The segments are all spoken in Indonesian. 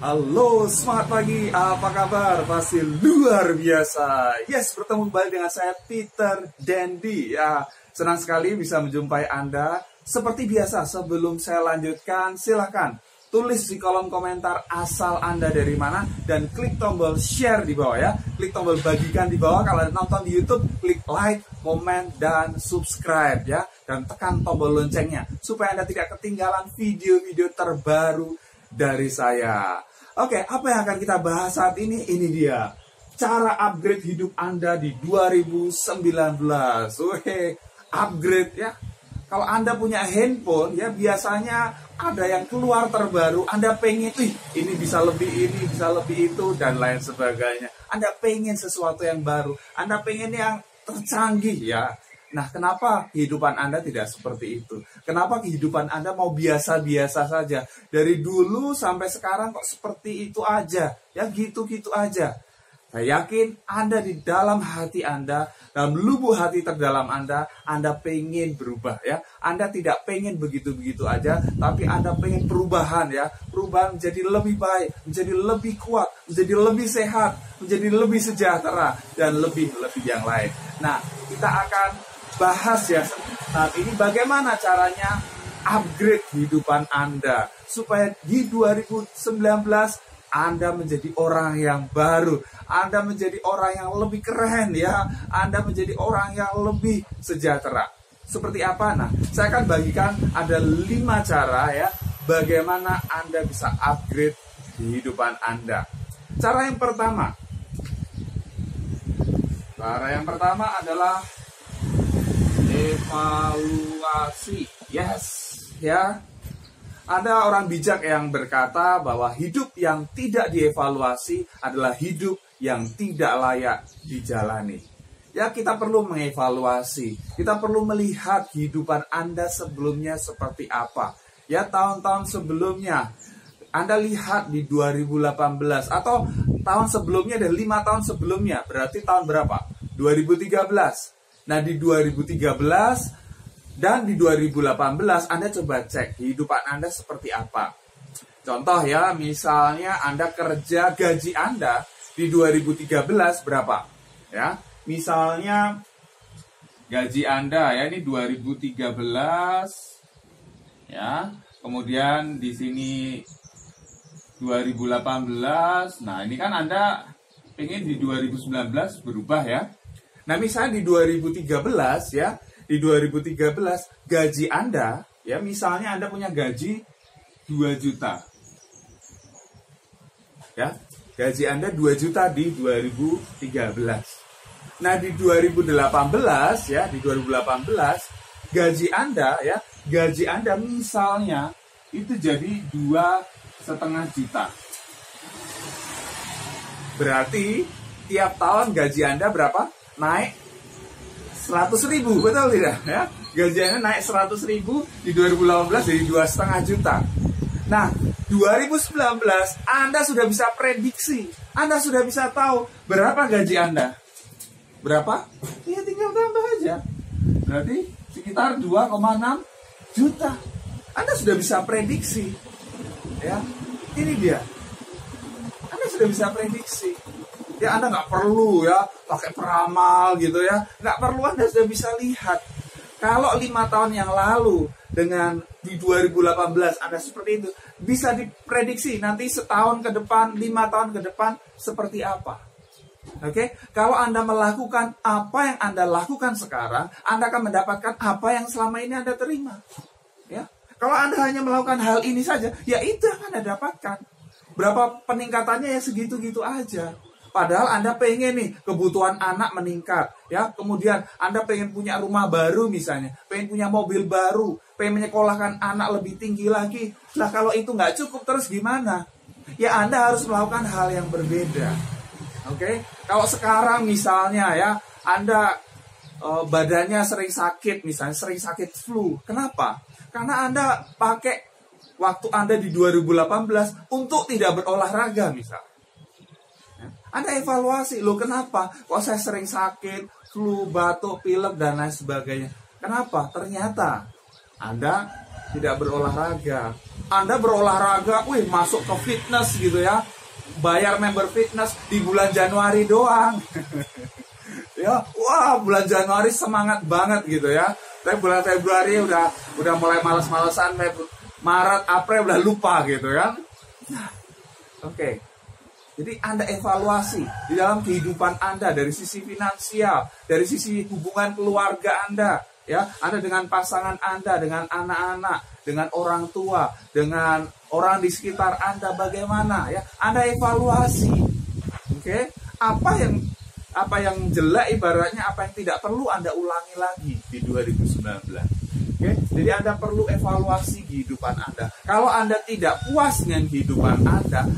Halo, semangat pagi, apa kabar? Pasti luar biasa. Yes, bertemu kembali dengan saya Peter Dendi. Ya, senang sekali bisa menjumpai Anda. Seperti biasa, sebelum saya lanjutkan, silahkan tulis di kolom komentar asal Anda dari mana dan klik tombol share di bawah ya. Klik tombol bagikan di bawah kalau nonton di YouTube, klik like, komen, dan subscribe ya. Dan tekan tombol loncengnya supaya Anda tidak ketinggalan video-video terbaru dari saya. Oke, apa yang akan kita bahas saat ini? Ini dia, cara upgrade hidup Anda di 2019. Wih, upgrade ya. Kalau Anda punya handphone, ya biasanya ada yang keluar terbaru. Anda pengen, ini bisa lebih ini, bisa lebih itu, dan lain sebagainya. Anda pengen sesuatu yang baru. Anda pengen yang tercanggih ya. Nah, kenapa kehidupan Anda tidak seperti itu? Kenapa kehidupan Anda mau biasa-biasa saja? Dari dulu sampai sekarang kok seperti itu aja. Ya gitu-gitu aja. Saya yakin Anda di dalam hati Anda, dalam lubuk hati terdalam Anda pengen berubah ya. Anda tidak pengen begitu-begitu aja, tapi Anda pengen perubahan ya. Perubahan menjadi lebih baik, menjadi lebih kuat, menjadi lebih sehat, menjadi lebih sejahtera, dan lebih-lebih yang lain. Nah, kita akan bahas ya saat ini bagaimana caranya upgrade kehidupan Anda supaya di 2019 Anda menjadi orang yang baru, Anda menjadi orang yang lebih keren ya, Anda menjadi orang yang lebih sejahtera. Seperti apa? Nah, saya akan bagikan ada 5 cara ya bagaimana Anda bisa upgrade kehidupan Anda. Cara yang pertama adalah evaluasi. Yes, ya. Ada orang bijak yang berkata bahwa hidup yang tidak dievaluasi adalah hidup yang tidak layak dijalani. Ya, kita perlu mengevaluasi. Kita perlu melihat kehidupan Anda sebelumnya seperti apa. Ya, tahun-tahun sebelumnya. Anda lihat di 2018 atau tahun sebelumnya dan 5 tahun sebelumnya. Berarti tahun berapa? 2013. Nah, di 2013 dan di 2018 Anda coba cek kehidupan Anda seperti apa. Contoh ya, misalnya Anda kerja, gaji Anda di 2013 berapa? Ya, misalnya gaji Anda ya ini 2013 ya. Kemudian di sini 2018. Nah, ini kan Anda pengen di 2019 berubah ya. Nah, misalnya di 2013 ya, di 2013 gaji Anda, ya misalnya Anda punya gaji 2 juta. Ya, gaji Anda 2 juta di 2013. Nah, di 2018 ya, di 2018 gaji Anda ya, gaji Anda misalnya itu jadi 2,5 juta. Berarti tiap tahun gaji Anda berapa? Naik 100.000, betul tidak? Ya, gajinya naik 100.000 di 2018 jadi 2,5 juta. Nah, 2019 Anda sudah bisa prediksi, Anda sudah bisa tahu berapa gaji Anda. Berapa? Ya tinggal tambah aja. Berarti sekitar 2,6 juta. Anda sudah bisa prediksi. Ya, ini dia. Anda sudah bisa prediksi. Ya, Anda nggak perlu ya pakai peramal gitu ya. Nggak perlu, Anda sudah bisa lihat. Kalau 5 tahun yang lalu dengan di 2018 Anda seperti itu, bisa diprediksi nanti setahun ke depan, 5 tahun ke depan seperti apa. Oke, kalau Anda melakukan apa yang Anda lakukan sekarang, Anda akan mendapatkan apa yang selama ini Anda terima. Ya, kalau Anda hanya melakukan hal ini saja, ya itu yang Anda dapatkan. Berapa peningkatannya ya segitu-gitu aja. Padahal Anda pengen nih kebutuhan anak meningkat, ya. Kemudian Anda pengen punya rumah baru misalnya, pengen punya mobil baru, pengen menyekolahkan anak lebih tinggi lagi. Nah, kalau itu nggak cukup terus gimana? Ya, Anda harus melakukan hal yang berbeda. Oke? Kalau sekarang misalnya ya, Anda badannya sering sakit, misalnya sering sakit flu. Kenapa? Karena Anda pakai waktu Anda di 2018 untuk tidak berolahraga misalnya. Anda evaluasi, loh kenapa? Kok saya sering sakit, flu, batuk, pilek, dan lain sebagainya. Kenapa? Ternyata Anda tidak berolahraga. Anda berolahraga, wih masuk ke fitness gitu ya, bayar member fitness di bulan Januari doang. Ya, wah bulan Januari semangat banget gitu ya. Tapi bulan Februari udah mulai malas-malasan, Maret, April udah lupa gitu kan. Nah, oke. Jadi Anda evaluasi di dalam kehidupan Anda dari sisi finansial, dari sisi hubungan keluarga Anda, ya, Anda dengan pasangan Anda, dengan anak-anak, dengan orang tua, dengan orang di sekitar Anda bagaimana, ya? Anda evaluasi. Oke? Apa yang jelek ibaratnya, apa yang tidak perlu Anda ulangi lagi di 2019. Oke? Jadi Anda perlu evaluasi kehidupan Anda. Kalau Anda tidak puas dengan kehidupan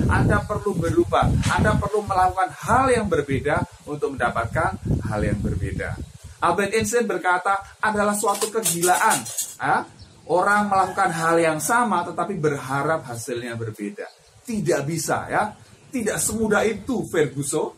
Anda perlu berubah. Anda perlu melakukan hal yang berbeda untuk mendapatkan hal yang berbeda. Albert Einstein berkata, adalah suatu kegilaan, ya? Orang melakukan hal yang sama tetapi berharap hasilnya berbeda. Tidak bisa, ya. Tidak semudah itu, Ferguson.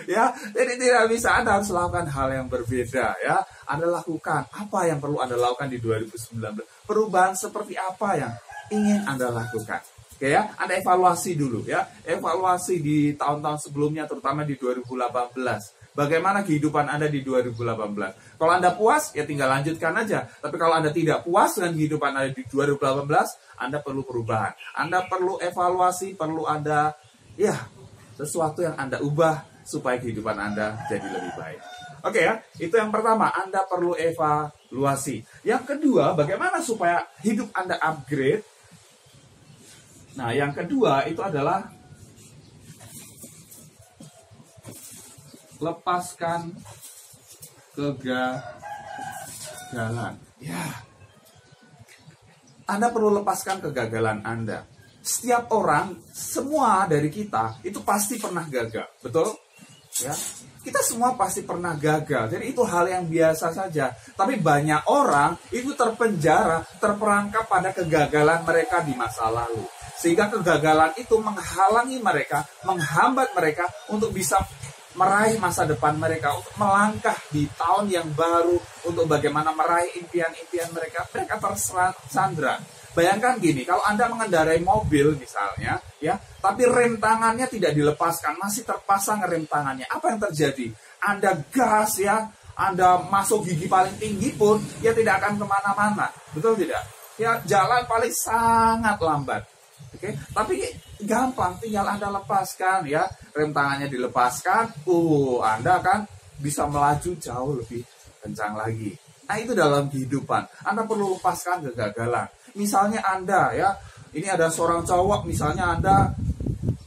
Ya, jadi tidak bisa. Anda harus lakukan hal yang berbeda, ya. Anda lakukan apa yang perlu Anda lakukan di 2019. Perubahan seperti apa yang ingin Anda lakukan. Oke ya, Anda evaluasi dulu ya. Evaluasi di tahun-tahun sebelumnya, terutama di 2018. Bagaimana kehidupan Anda di 2018? Kalau Anda puas, ya tinggal lanjutkan aja. Tapi kalau Anda tidak puas dengan kehidupan Anda di 2018, Anda perlu perubahan. Anda perlu evaluasi, perlu Anda, ya, sesuatu yang Anda ubah supaya kehidupan Anda jadi lebih baik. Oke ya, itu yang pertama, Anda perlu evaluasi. Yang kedua, bagaimana supaya hidup Anda upgrade? Nah, yang kedua itu adalah lepaskan kegagalan. Ya, Anda perlu lepaskan kegagalan Anda. Setiap orang, semua dari kita itu pasti pernah gagal, betul? Ya, kita semua pasti pernah gagal. Jadi itu hal yang biasa saja. Tapi banyak orang itu terpenjara, terperangkap pada kegagalan mereka di masa lalu. Sehingga kegagalan itu menghalangi mereka, menghambat mereka untuk bisa meraih masa depan mereka, untuk melangkah di tahun yang baru, untuk bagaimana meraih impian-impian mereka. Mereka tersandra. Bayangkan gini, kalau Anda mengendarai mobil misalnya, ya, tapi rem tangannya tidak dilepaskan, masih terpasang rem tangannya. Apa yang terjadi? Anda gas ya, Anda masuk gigi paling tinggi pun, ya tidak akan kemana-mana. Betul tidak? Ya, jalan paling sangat lambat. Oke, tapi gampang, tinggal Anda lepaskan ya, rem tangannya dilepaskan, Anda akan bisa melaju jauh lebih kencang lagi. Nah, itu dalam kehidupan. Anda perlu lepaskan kegagalan. Misalnya Anda ya, ini ada seorang cowok, misalnya Anda,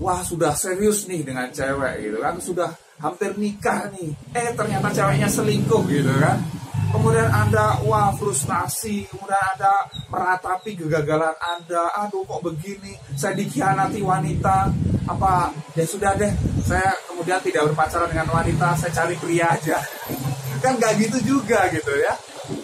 wah sudah serius nih dengan cewek gitu kan, sudah hampir nikah nih, ternyata ceweknya selingkuh gitu kan. Kemudian Anda, wah frustasi, kemudian Anda meratapi kegagalan Anda, aduh kok begini, saya dikhianati wanita, apa, ya sudah deh, saya kemudian tidak berpacaran dengan wanita, saya cari pria aja. Kan nggak gitu juga gitu ya.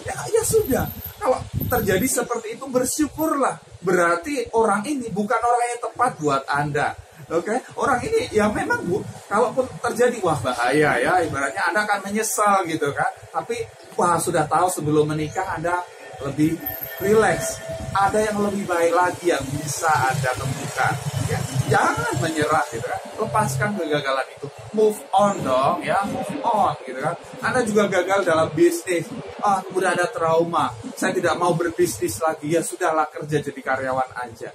Ya sudah, kalau terjadi seperti itu bersyukurlah, berarti orang ini bukan orang yang tepat buat Anda. Oke, orang ini ya memang kalaupun terjadi, wah bahaya ya, ibaratnya Anda akan menyesal gitu kan. Tapi wah sudah tahu sebelum menikah Anda lebih rileks. Ada yang lebih baik lagi yang bisa Anda temukan. Ya, jangan menyerah gitu kan. Lepaskan kegagalan itu. Move on dong ya, move on gitu kan. Anda juga gagal dalam bisnis. Kemudian ada trauma. Saya tidak mau berbisnis lagi. Ya sudahlah, kerja jadi karyawan aja.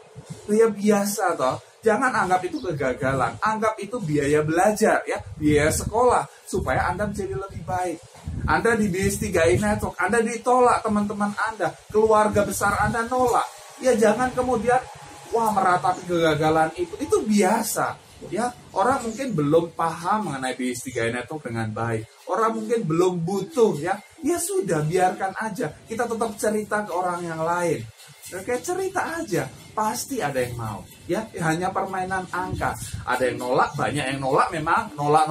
Ya biasa toh. Jangan anggap itu kegagalan. Anggap itu biaya belajar ya, biaya sekolah supaya Anda menjadi lebih baik. Anda di BS3 Network, Anda ditolak teman-teman Anda, keluarga besar Anda nolak. Ya jangan kemudian wah meratapi kegagalan itu biasa. Ya, orang mungkin belum paham mengenai BS3 Network dengan baik. Orang mungkin belum butuh ya. Ya sudah, biarkan aja. Kita tetap cerita ke orang yang lain. Oke, cerita aja. Pasti ada yang mau. Ya, hanya permainan angka. Ada yang nolak, banyak yang nolak memang. Nolak.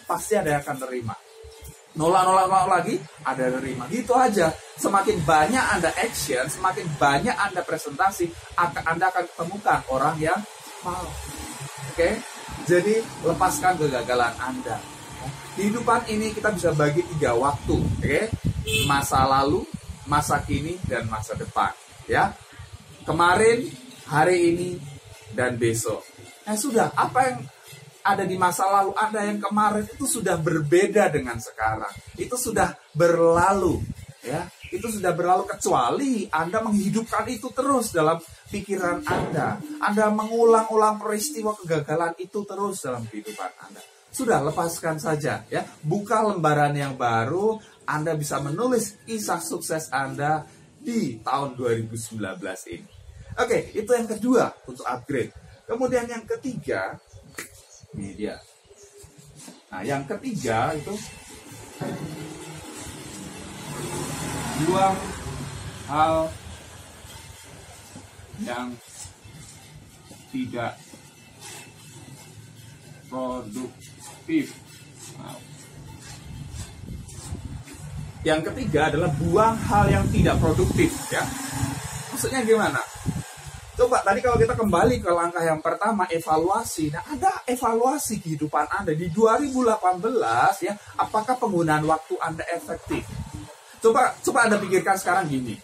Pasti ada yang akan terima. Nolak lagi, ada yang terima. Gitu aja. Semakin banyak Anda action, semakin banyak Anda presentasi, Anda akan temukan orang yang mau. Oke, jadi lepaskan kegagalan Anda. Kehidupan ini kita bisa bagi 3 waktu, oke? Masa lalu, masa kini, dan masa depan. Ya, kemarin, hari ini, dan besok. Nah sudah, apa yang ada di masa lalu Anda yang kemarin itu sudah berbeda dengan sekarang. Itu sudah berlalu, ya. Itu sudah berlalu, kecuali Anda menghidupkan itu terus dalam pikiran Anda. Anda mengulang-ulang peristiwa kegagalan itu terus dalam kehidupan Anda. Sudah, lepaskan saja, ya. Buka lembaran yang baru, Anda bisa menulis kisah sukses Anda di tahun 2019 ini. Oke, itu yang kedua untuk upgrade. Kemudian yang ketiga, ini dia. Nah, yang ketiga itu buang hal yang tidak produktif. Nah, yang ketiga adalah buang hal yang tidak produktif, ya. Maksudnya gimana? Coba tadi kalau kita kembali ke langkah yang pertama, evaluasi. Nah, ada evaluasi kehidupan Anda di 2018, ya. Apakah penggunaan waktu Anda efektif? Coba Anda pikirkan sekarang gini.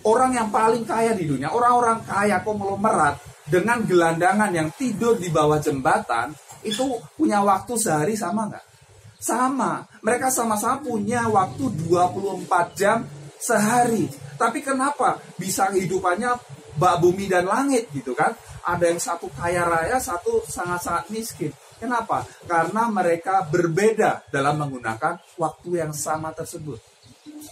Orang yang paling kaya di dunia, orang-orang kaya konglomerat dengan gelandangan yang tidur di bawah jembatan, itu punya waktu sehari sama nggak? Sama. Mereka sama-sama punya waktu 24 jam sehari. Tapi kenapa bisa kehidupannya bak bumi dan langit gitu kan? Ada yang satu kaya raya, satu sangat-sangat miskin. Kenapa? Karena mereka berbeda dalam menggunakan waktu yang sama tersebut.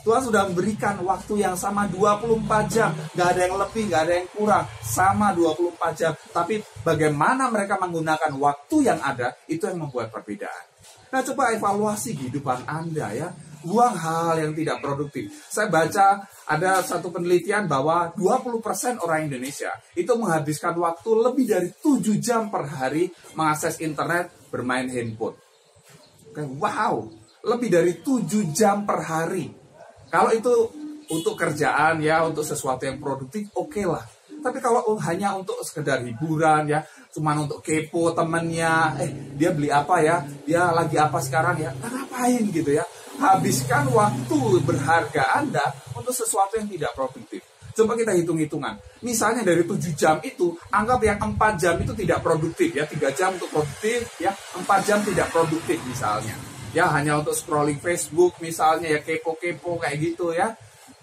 Tuhan sudah memberikan waktu yang sama 24 jam. Gak ada yang lebih, gak ada yang kurang. Sama 24 jam. Tapi bagaimana mereka menggunakan waktu yang ada, itu yang membuat perbedaan. Nah, coba evaluasi kehidupan Anda, ya. Buang hal yang tidak produktif. Saya baca ada satu penelitian bahwa 20% orang Indonesia itu menghabiskan waktu lebih dari 7 jam per hari mengakses internet, bermain handphone. Wow, lebih dari 7 jam per hari. Kalau itu untuk kerjaan, ya, untuk sesuatu yang produktif, oke lah. Tapi kalau hanya untuk sekedar hiburan, ya, cuman untuk kepo temennya, dia beli apa ya, dia lagi apa sekarang ya, ngapain gitu ya. Habiskan waktu berharga Anda untuk sesuatu yang tidak produktif. Coba kita hitung-hitungan. Misalnya dari 7 jam itu, anggap yang 4 jam itu tidak produktif, ya. 3 jam untuk produktif, ya. 4 jam tidak produktif misalnya. Ya, hanya untuk scrolling Facebook misalnya, ya, kepo-kepo kayak gitu, ya.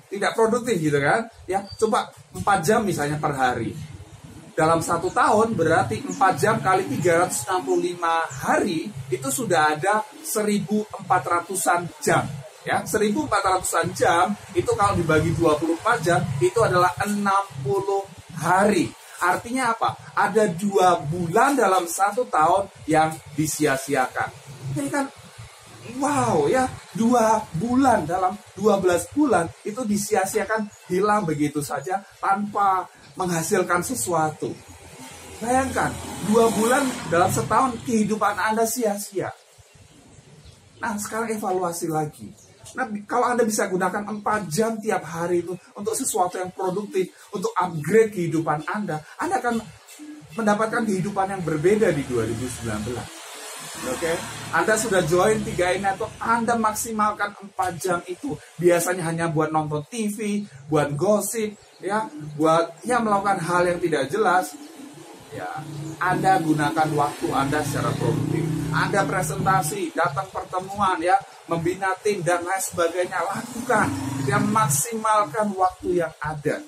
Tidak produktif gitu kan. Ya, coba 4 jam misalnya per hari. Dalam 1 tahun berarti 4 jam kali 365 hari itu sudah ada 1.400-an jam. Ya, 1.400-an jam itu kalau dibagi 24 jam itu adalah 60 hari. Artinya apa? Ada 2 bulan dalam 1 tahun yang disia-siakan. Ini kan wow, ya, 2 bulan dalam 12 bulan itu disia-siakan, hilang begitu saja tanpa menghasilkan sesuatu. Bayangkan, 2 bulan dalam setahun kehidupan Anda sia-sia. Nah, sekarang evaluasi lagi. Nah, kalau Anda bisa gunakan 4 jam tiap hari itu untuk sesuatu yang produktif, untuk upgrade kehidupan Anda akan mendapatkan kehidupan yang berbeda di 2019. Oke, Anda sudah join 3 network, Anda maksimalkan 4 jam itu. Biasanya hanya buat nonton TV, buat gosip, ya, buat melakukan hal yang tidak jelas. Ya, Anda gunakan waktu Anda secara produktif. Anda presentasi, datang pertemuan, ya, membina tim dan lain sebagainya, lakukan. Ya, maksimalkan waktu yang ada.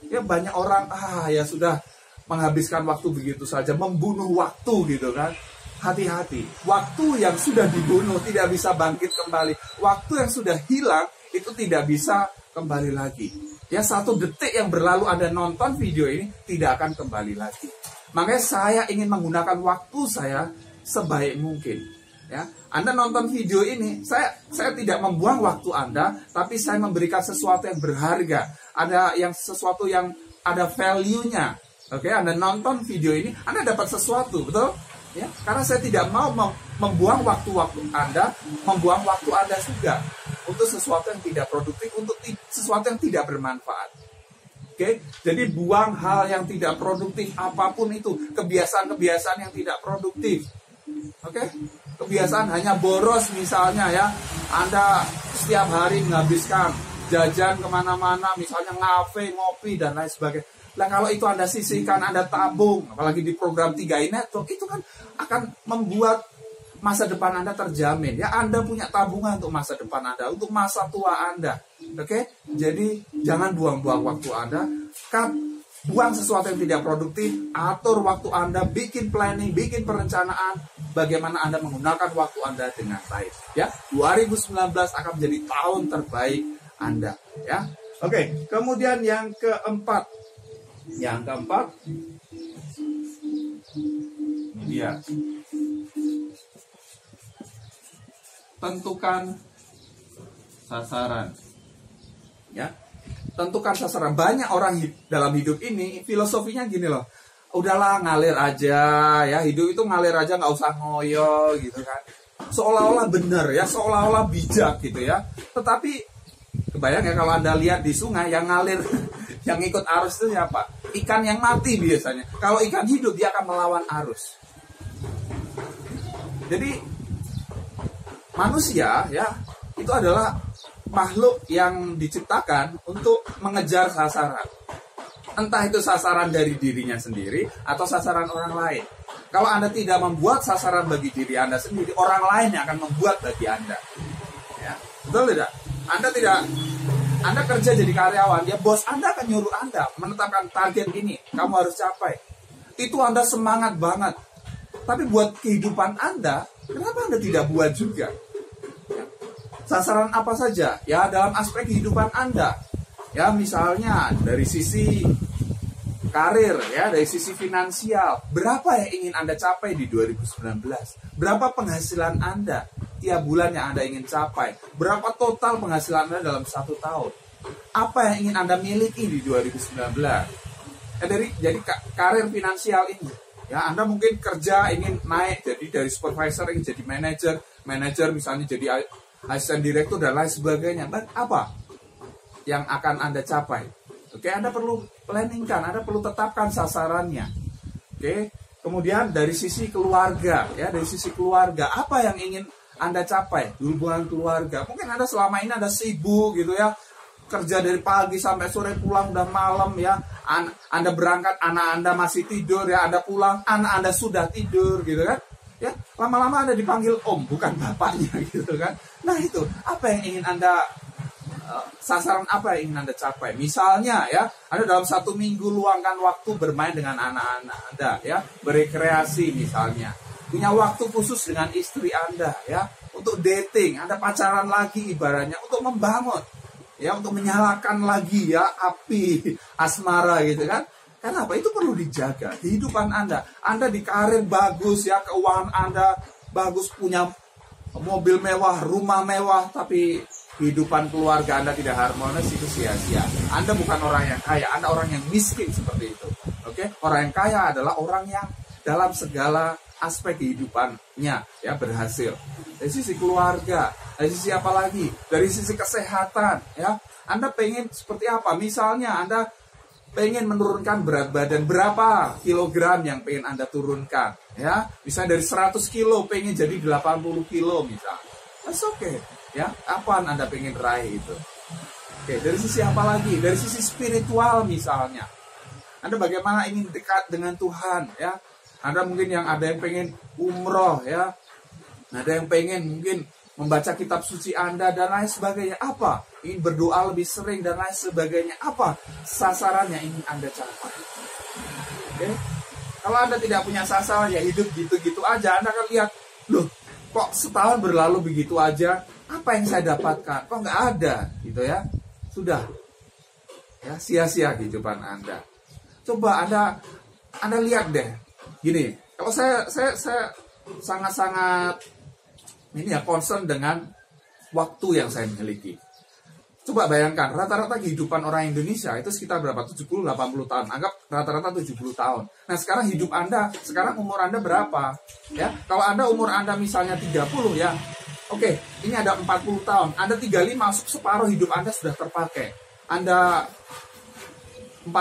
Ya, banyak orang ya sudah menghabiskan waktu begitu saja, membunuh waktu gitu kan. Hati-hati, waktu yang sudah dibunuh tidak bisa bangkit kembali. Waktu yang sudah hilang itu tidak bisa kembali lagi. Ya, 1 detik yang berlalu Anda nonton video ini tidak akan kembali lagi. Makanya saya ingin menggunakan waktu saya sebaik mungkin. Ya, Anda nonton video ini, saya tidak membuang waktu Anda, tapi saya memberikan sesuatu yang berharga. Ada sesuatu yang ada value-nya. Oke, Anda nonton video ini, Anda dapat sesuatu, betul? Ya, karena saya tidak mau membuang waktu-waktu Anda, membuang waktu Anda juga untuk sesuatu yang tidak produktif, untuk sesuatu yang tidak bermanfaat. Oke, jadi buang hal yang tidak produktif apapun itu, kebiasaan-kebiasaan yang tidak produktif. Oke, kebiasaan hanya boros misalnya, ya, Anda setiap hari menghabiskan jajan kemana-mana, misalnya ngafe, ngopi dan lain sebagainya. Nah kalau itu Anda sisihkan, Anda tabung, apalagi di program 3i Network, itu kan akan membuat masa depan Anda terjamin. Ya, Anda punya tabungan untuk masa depan Anda, untuk masa tua Anda. Oke? Jadi jangan buang-buang waktu Anda. Buang sesuatu yang tidak produktif, atur waktu Anda, bikin planning, bikin perencanaan bagaimana Anda menggunakan waktu Anda dengan baik. Ya, 2019 akan menjadi tahun terbaik Anda. Ya, oke. Kemudian yang keempat, dia tentukan sasaran. Ya, tentukan sasaran. Banyak orang dalam hidup ini filosofinya gini loh, udahlah ngalir aja ya, hidup itu ngalir aja, nggak usah ngoyo gitu kan, seolah-olah benar ya, seolah-olah bijak gitu ya. Tetapi kebayang ya kalau Anda lihat di sungai yang ngalir yang ikut arus itu siapa? Ikan yang mati biasanya. Kalau ikan hidup dia akan melawan arus. Jadi manusia ya itu adalah makhluk yang diciptakan untuk mengejar sasaran. Entah itu sasaran dari dirinya sendiri atau sasaran orang lain. Kalau Anda tidak membuat sasaran bagi diri Anda sendiri, orang lain yang akan membuat bagi Anda. Ya, betul tidak? Anda kerja jadi karyawan, ya bos Anda akan nyuruh Anda menetapkan target ini, kamu harus capai. Itu Anda semangat banget. Tapi buat kehidupan Anda, kenapa Anda tidak buat juga? Ya. Sasaran apa saja? Ya dalam aspek kehidupan Anda. Ya misalnya dari sisi karir, ya dari sisi finansial. Berapa yang ingin Anda capai di 2019? Berapa penghasilan Anda tiap bulan yang Anda ingin capai? Berapa total penghasilan Anda dalam 1 tahun? Apa yang ingin Anda miliki di 2019? Jadi karir finansial ini, ya Anda mungkin kerja ingin naik, jadi dari supervisor ingin jadi manajer misalnya jadi asisten direktur dan lain sebagainya. Apa yang akan Anda capai? Oke, Anda perlu planningkan, Anda perlu tetapkan sasarannya. Oke, kemudian dari sisi keluarga, ya dari sisi keluarga, apa yang ingin Anda capai? Hubungan keluarga. Mungkin Anda selama ini Anda sibuk gitu ya, kerja dari pagi sampai sore, pulang udah malam ya. Anda berangkat, anak Anda masih tidur ya, Anda pulang, anak Anda sudah tidur gitu kan. Ya, lama-lama Anda dipanggil om, bukan bapaknya gitu kan. Nah, itu apa yang ingin Anda sasaran apa yang ingin Anda capai? Misalnya ya, Anda dalam 1 minggu luangkan waktu bermain dengan anak-anak Anda ya, berekreasi misalnya. Punya waktu khusus dengan istri Anda ya, untuk dating, Anda pacaran lagi ibaratnya, untuk membangun ya, untuk menyalakan lagi ya api asmara gitu kan. Kenapa? Itu perlu dijaga kehidupan Anda. Anda di karir bagus ya, keuangan Anda bagus, punya mobil mewah, rumah mewah, tapi kehidupan keluarga Anda tidak harmonis, itu sia-sia. Anda bukan orang yang kaya, Anda orang yang miskin seperti itu. Oke? Orang yang kaya adalah orang yang dalam segala aspek kehidupannya ya berhasil. Dari sisi keluarga, dari sisi apa lagi? Dari sisi kesehatan ya. Anda pengen seperti apa? Misalnya Anda pengen menurunkan berat badan, berapa kilogram yang pengen Anda turunkan ya. Misalnya dari 100 kilo pengen jadi 80 kilo misalnya. That's okay. Ya, apa Anda pengen raih itu? Oke, dari sisi apa lagi? Dari sisi spiritual misalnya. Anda bagaimana ingin dekat dengan Tuhan ya? Anda mungkin ada yang pengen umroh ya. Ada yang pengen mungkin membaca kitab suci Anda dan lain sebagainya. Apa? Ingin berdoa lebih sering dan lain sebagainya. Apa sasarannya ingin Anda capai? Oke. Kalau Anda tidak punya sasaran, ya hidup gitu-gitu aja. Anda akan lihat, loh, kok setahun berlalu begitu aja? Apa yang saya dapatkan? Kok nggak ada? Gitu ya. Sudah. Ya, sia-sia kehidupan Anda. Coba Anda lihat deh. Gini, kalau saya sangat-sangat ini ya concern dengan waktu yang saya miliki. Coba bayangkan, rata-rata kehidupan orang Indonesia itu sekitar berapa? 70-80 tahun. Anggap rata-rata 70 tahun. Nah, sekarang hidup Anda, sekarang umur Anda berapa? Ya, kalau umur Anda misalnya 30 ya. Oke, ini ada 40 tahun. Anda 35, masuk separuh hidup Anda sudah terpakai. Anda 40,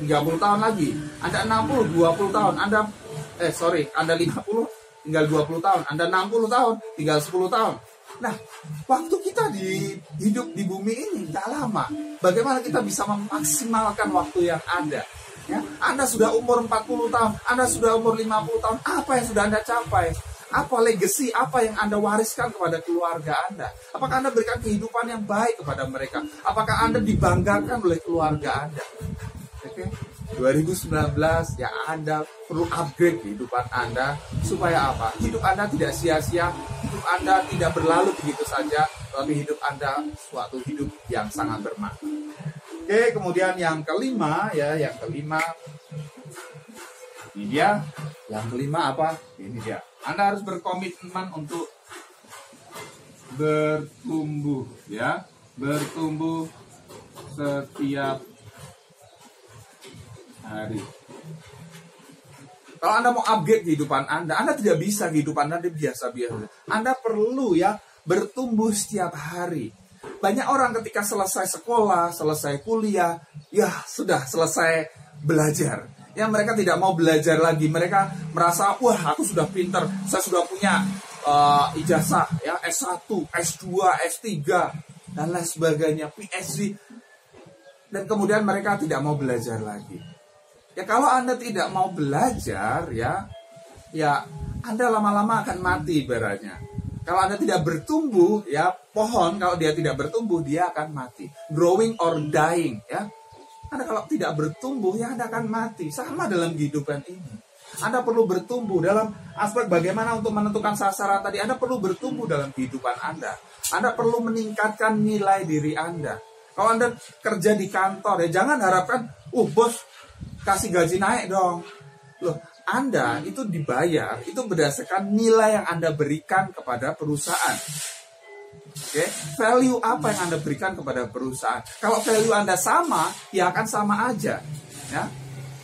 30 tahun lagi. Anda 60, 20 tahun. Anda 50, tinggal 20 tahun. Anda 60 tahun, tinggal 10 tahun. Nah, waktu kita hidup di bumi ini nggak lama. Bagaimana kita bisa memaksimalkan waktu yang ada? Ya, Anda sudah umur 40 tahun, Anda sudah umur 50 tahun, apa yang sudah Anda capai? Apa legacy, apa yang Anda wariskan kepada keluarga Anda? Apakah Anda berikan kehidupan yang baik kepada mereka? Apakah Anda dibanggakan oleh keluarga Anda? Oke, 2019 ya Anda perlu upgrade kehidupan Anda supaya apa? Hidup Anda tidak sia-sia, hidup Anda tidak berlalu begitu saja, tapi hidup Anda suatu hidup yang sangat bermakna. Oke, kemudian yang kelima ya, yang kelima ini dia. Yang kelima apa? Ini dia. Anda harus berkomitmen untuk bertumbuh ya, bertumbuh setiap hari. Kalau Anda mau upgrade kehidupan Anda tidak bisa kehidupan Anda biasa-biasa. Anda perlu ya bertumbuh setiap hari. Banyak orang ketika selesai sekolah, selesai kuliah, ya sudah selesai belajar. Ya mereka tidak mau belajar lagi. Mereka merasa, wah aku sudah pinter, saya sudah punya ijazah ya S1, S2, S3 dan lain sebagainya, PhD. Dan kemudian mereka tidak mau belajar lagi. Ya kalau Anda tidak mau belajar ya Anda lama-lama akan mati ibaratnya. Kalau Anda tidak bertumbuh, ya pohon kalau dia tidak bertumbuh dia akan mati. Growing or dying, ya. Anda kalau tidak bertumbuh, ya Anda akan mati. Sama dalam kehidupan ini. Anda perlu bertumbuh dalam aspek bagaimana untuk menentukan sasaran tadi. Anda perlu bertumbuh dalam kehidupan Anda. Anda perlu meningkatkan nilai diri Anda. Kalau Anda kerja di kantor, ya jangan harapkan, bos kasih gaji naik dong. Loh, Anda itu dibayar, itu berdasarkan nilai yang Anda berikan kepada perusahaan. Oke, value apa yang Anda berikan kepada perusahaan? Kalau value Anda sama, ya akan sama aja. Ya,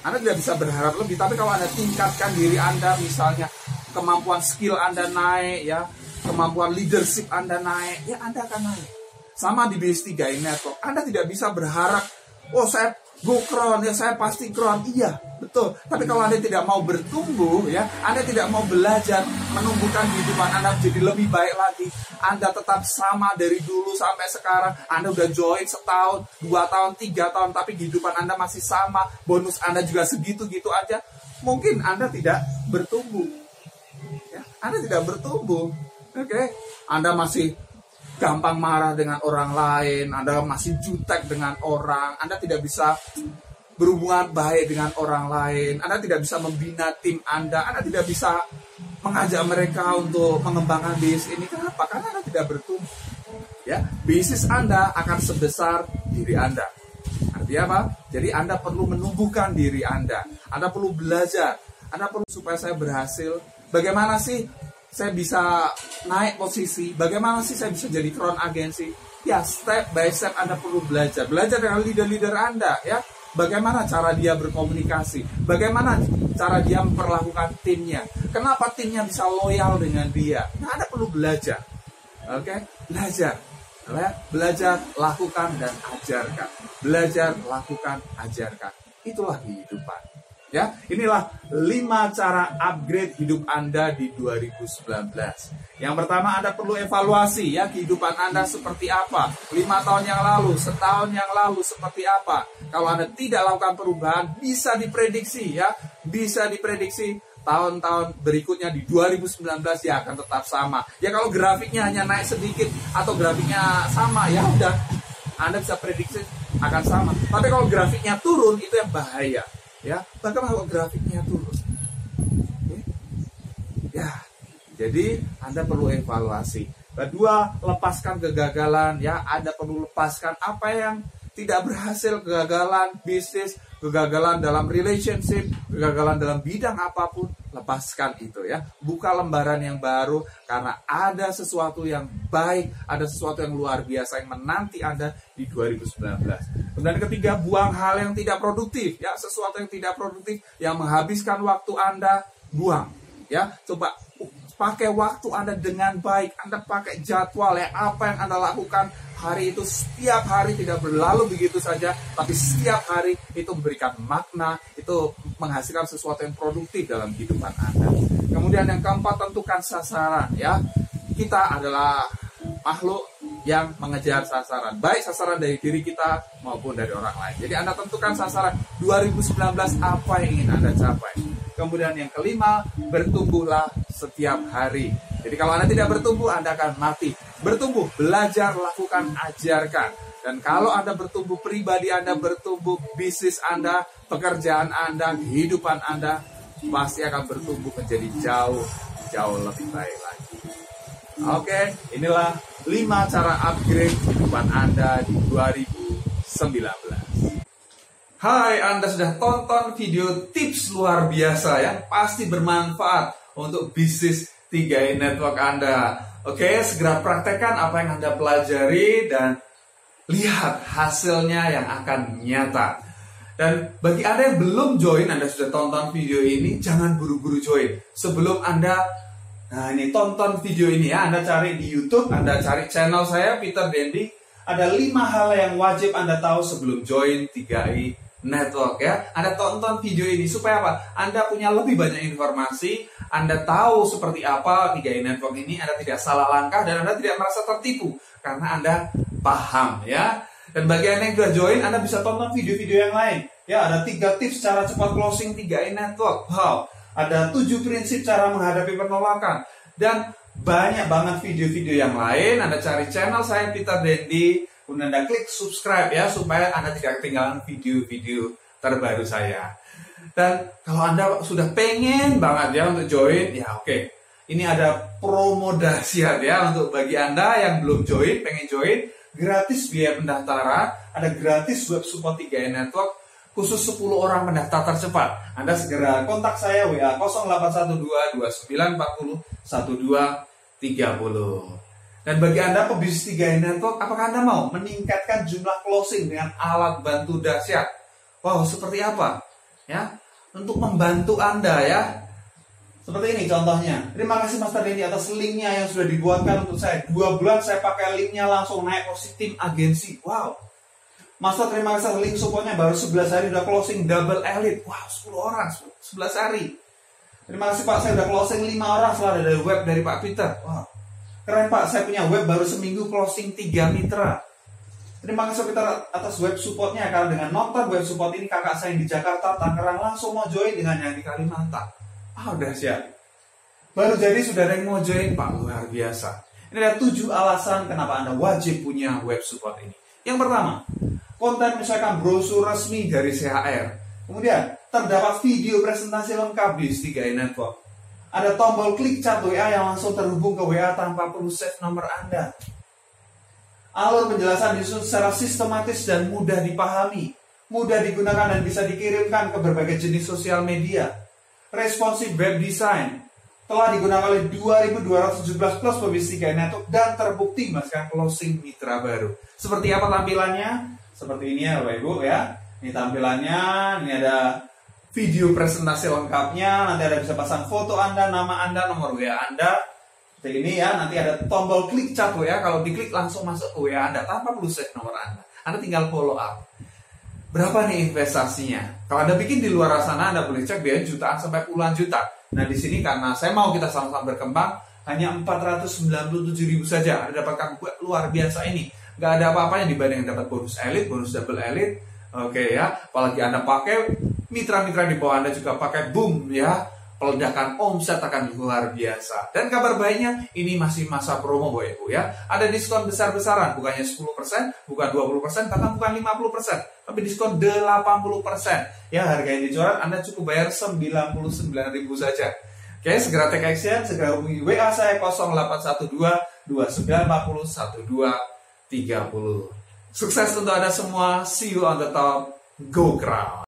Anda tidak bisa berharap lebih. Tapi kalau Anda tingkatkan diri Anda, misalnya kemampuan skill Anda naik, ya, kemampuan leadership Anda naik, ya Anda akan naik. Sama di BS3 Network, Anda tidak bisa berharap, saya go crown, ya saya pasti crown. Iya, betul. Tapi kalau Anda tidak mau bertumbuh, ya, Anda tidak mau belajar, menumbuhkan kehidupan Anda menjadi lebih baik lagi, Anda tetap sama dari dulu sampai sekarang. Anda udah join setahun, 2 tahun, 3 tahun, tapi kehidupan Anda masih sama, bonus Anda juga segitu-gitu aja. Mungkin Anda tidak bertumbuh. Ya, Anda tidak bertumbuh. Oke, Anda masih gampang marah dengan orang lain, Anda masih jutek dengan orang, Anda tidak bisa berhubungan baik dengan orang lain, Anda tidak bisa membina tim Anda tidak bisa mengajak mereka untuk mengembangkan bisnis ini. Kenapa? Karena Anda tidak bertumbuh. Ya, bisnis Anda akan sebesar diri Anda. Artinya apa? Jadi Anda perlu menumbuhkan diri Anda. Anda perlu belajar. Anda perlu supaya saya berhasil. Bagaimana sih saya bisa naik posisi? Bagaimana sih saya bisa jadi crown agensi? Ya, step by step Anda perlu belajar. Belajar dengan leader-leader Anda, ya. Bagaimana cara dia berkomunikasi? Bagaimana cara dia memperlakukan timnya? Kenapa timnya bisa loyal dengan dia? Nah, Anda perlu belajar. Oke? Belajar. Belajar, lakukan, dan ajarkan. Belajar, lakukan, ajarkan. Itulah kehidupan. Ya, inilah 5 cara upgrade hidup Anda di 2019. Yang pertama, Anda perlu evaluasi ya kehidupan Anda seperti apa. 5 tahun yang lalu, setahun yang lalu seperti apa. Kalau Anda tidak lakukan perubahan, bisa diprediksi ya, bisa diprediksi tahun-tahun berikutnya di 2019 ya akan tetap sama. Ya kalau grafiknya hanya naik sedikit atau grafiknya sama, ya udah, Anda bisa prediksi akan sama. Tapi kalau grafiknya turun, itu yang bahaya. Ya, bagaimana kalau grafiknya turun? Ya, jadi Anda perlu evaluasi. Kedua, lepaskan kegagalan. Ya, Anda perlu lepaskan apa yang tidak berhasil, kegagalan bisnis, kegagalan dalam relationship, kegagalan dalam bidang apapun. Lepaskan itu ya. Buka lembaran yang baru karena ada sesuatu yang baik, ada sesuatu yang luar biasa yang menanti Anda di 2019. Kemudian ketiga, buang hal yang tidak produktif ya, sesuatu yang tidak produktif yang menghabiskan waktu Anda, buang ya. Coba pakai waktu Anda dengan baik. Anda pakai jadwal ya, apa yang Anda lakukan hari itu, setiap hari tidak berlalu begitu saja, tapi setiap hari itu memberikan makna, itu menghasilkan sesuatu yang produktif dalam kehidupan Anda. Kemudian yang keempat, tentukan sasaran ya. Kita adalah makhluk yang mengejar sasaran, baik sasaran dari diri kita maupun dari orang lain. Jadi Anda tentukan sasaran 2019 apa yang ingin Anda capai. Kemudian yang kelima, bertumbuhlah setiap hari. Jadi kalau Anda tidak bertumbuh, Anda akan mati. Bertumbuh, belajar, lakukan, ajarkan. Dan kalau Anda bertumbuh, pribadi Anda bertumbuh, bisnis Anda, pekerjaan Anda, kehidupan Anda pasti akan bertumbuh menjadi jauh lebih baik lagi. Oke, inilah 5 cara upgrade kehidupan Anda di 2019. Hai, Anda sudah tonton video tips luar biasa yang pasti bermanfaat untuk bisnis 3i Network Anda. Oke, segera praktekkan apa yang Anda pelajari dan lihat hasilnya yang akan nyata. Dan bagi Anda yang belum join, Anda sudah tonton video ini, jangan buru-buru join. Sebelum Anda tonton video ini ya, Anda cari di YouTube, Anda cari channel saya, Peter Dendi. Ada 5 hal yang wajib Anda tahu sebelum join 3i Network ya. Anda tonton video ini supaya apa? Anda punya lebih banyak informasi, Anda tahu seperti apa 3i Network ini, Anda tidak salah langkah dan Anda tidak merasa tertipu karena Anda paham ya. Dan bagi Anda yang sudah join, Anda bisa tonton video-video yang lain. Ya, ada 3 tips cara cepat closing 3i Network. Wow, ada 7 prinsip cara menghadapi penolakan. Dan banyak banget video-video yang lain. Anda cari channel saya, Peter Dendi. Kemudian Anda klik subscribe ya, supaya Anda tidak ketinggalan video-video terbaru saya. Dan kalau Anda sudah pengen banget ya untuk join, ya oke. Ini ada promo dahsyat ya untuk bagi Anda yang belum join, pengen join. Gratis biaya pendaftaran, ada gratis web support 3i Network, khusus 10 orang pendaftar tercepat. Anda segera kontak saya WA 0812 2940 1230. Dan bagi Anda pebisnis 3i Network, apakah Anda mau meningkatkan jumlah closing dengan alat bantu dahsyat? Wow, seperti apa? Ya, untuk membantu Anda ya. Seperti ini contohnya. Terima kasih Master Dendi atas linknya yang sudah dibuatkan untuk saya. 2 bulan saya pakai linknya langsung naik posisi tim agensi. Wow. Master terima kasih link supportnya baru 11 hari udah closing double elite. Wow, 10 orang 11 hari. Terima kasih Pak, saya udah closing 5 orang setelah dari web dari Pak Peter. Wow. Keren Pak, saya punya web baru seminggu closing 3 mitra. Terima kasih Peter atas web supportnya. Karena dengan nonton web support ini kakak saya yang di Jakarta, Tangerang langsung mau join dengan yang di Kalimantan. Udah siap. Baru jadi sudah ada yang mau join Pak, luar biasa. Ini ada 7 alasan kenapa Anda wajib punya web support ini. Yang pertama, konten misalkan brosur resmi dari CHR. Kemudian, terdapat video presentasi lengkap di 3i Network. Ada tombol klik chat WA yang langsung terhubung ke WA tanpa perlu save nomor Anda. Alur penjelasan disusun secara sistematis dan mudah dipahami. Mudah digunakan dan bisa dikirimkan ke berbagai jenis sosial media. Responsive web design telah digunakan oleh 2.217 plus pebisnis 3i Network dan terbukti menghasilkan closing mitra baru. Seperti apa tampilannya? Seperti ini ya Bapak Ibu ya. Ini tampilannya, ini ada video presentasi lengkapnya, nanti Anda bisa pasang foto Anda, nama Anda, nomor WA Anda. Seperti ini ya, nanti ada tombol klik chat WA, kalau diklik langsung masuk ke WA Anda tanpa perlu save nomor Anda. Anda tinggal follow up. Berapa nih investasinya? Kalau Anda bikin di luar sana, Anda boleh cek biaya jutaan sampai puluhan juta. Nah di sini karena saya mau kita sama-sama berkembang, hanya 497.000 saja. Anda dapatkan luar biasa ini. Gak ada apa-apanya dibanding dapat bonus elite, bonus double elite. Oke ya, apalagi Anda pakai, mitra-mitra di bawah Anda juga pakai, boom ya. Peledakan omset akan luar biasa. Dan kabar baiknya, ini masih masa promo Bapak Ibu ya. Ada diskon besar-besaran, bukannya 10%, bukan 20%, bahkan bukan 50%, tapi diskon 80%. Ya, harga yang dijual Anda cukup bayar 99.000 saja. Oke, segera take action, segera hubungi WA saya 0812 2940 1230. Sukses untuk Anda semua, see you on the top, go crowd.